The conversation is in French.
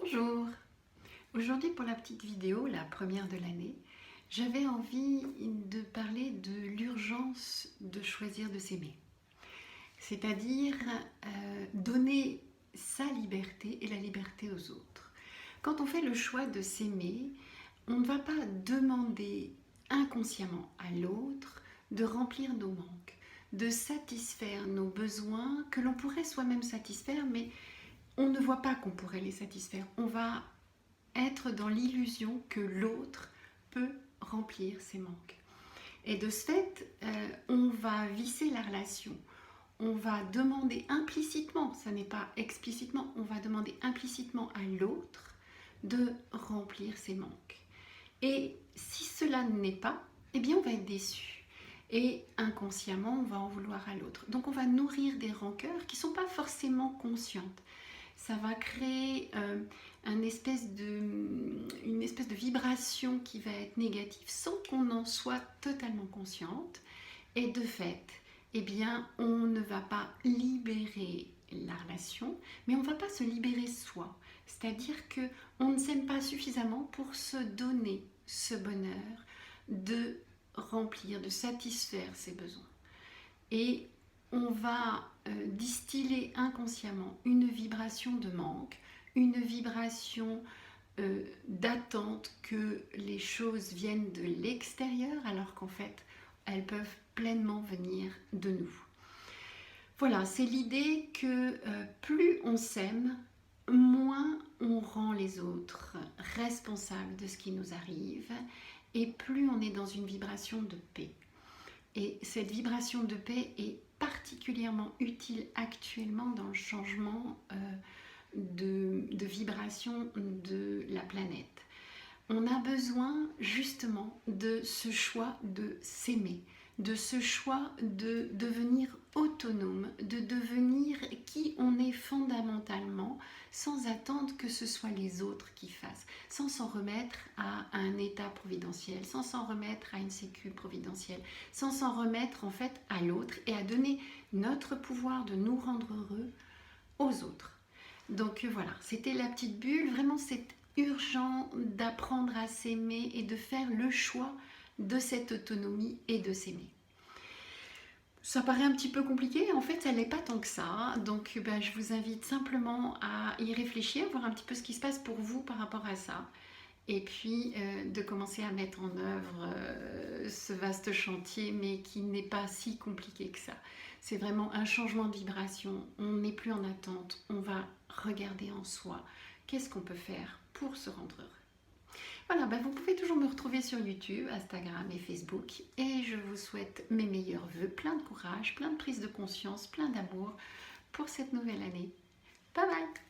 Bonjour! Aujourd'hui pour la petite vidéo, la première de l'année, j'avais envie de parler de l'urgence de choisir de s'aimer. C'est-à-dire donner sa liberté et la liberté aux autres. Quand on fait le choix de s'aimer, on ne va pas demander inconsciemment à l'autre de remplir nos manques, de satisfaire nos besoins que l'on pourrait soi-même satisfaire, mais on ne voit pas qu'on pourrait les satisfaire. On va être dans l'illusion que l'autre peut remplir ses manques. Et de ce fait, on va visser la relation. On va demander implicitement, ça n'est pas explicitement, on va demander implicitement à l'autre de remplir ses manques. Et si cela n'est pas, eh bien on va être déçu. Et inconsciemment, on va en vouloir à l'autre. Donc on va nourrir des rancœurs qui ne sont pas forcément conscientes. Ça va créer une espèce de vibration qui va être négative sans qu'on en soit totalement consciente. Et de fait, eh bien, on ne va pas libérer la relation, mais on ne va pas se libérer soi. C'est-à-dire qu'on ne s'aime pas suffisamment pour se donner ce bonheur de remplir, de satisfaire ses besoins. Et on va distiller inconsciemment une vibration de manque, une vibration d'attente que les choses viennent de l'extérieur, alors qu'en fait, elles peuvent pleinement venir de nous. Voilà, c'est l'idée que plus on s'aime, moins on rend les autres responsables de ce qui nous arrive, et plus on est dans une vibration de paix. Et cette vibration de paix est particulièrement utile actuellement dans le changement de vibration de la planète. On a besoin justement de ce choix de s'aimer, de ce choix de devenir autonome, de devenir qui on est fondamentalement, sans attendre que ce soit les autres qui fassent, sans s'en remettre à un état providentiel, sans s'en remettre à une sécu providentielle, sans s'en remettre en fait à l'autre et à donner notre pouvoir de nous rendre heureux aux autres. Donc voilà, c'était la petite bulle, vraiment c'est urgent d'apprendre à s'aimer et de faire le choix de cette autonomie et de s'aimer. Ça paraît un petit peu compliqué, en fait ça n'est pas tant que ça, donc je vous invite simplement à y réfléchir, voir un petit peu ce qui se passe pour vous par rapport à ça, et puis de commencer à mettre en œuvre ce vaste chantier, mais qui n'est pas si compliqué que ça. C'est vraiment un changement de vibration, on n'est plus en attente, on va regarder en soi, qu'est-ce qu'on peut faire pour se rendre heureux. Voilà, vous pouvez toujours me retrouver sur YouTube, Instagram et Facebook, et je vous souhaite mes meilleurs vœux, plein de courage, plein de prise de conscience, plein d'amour pour cette nouvelle année. Bye bye!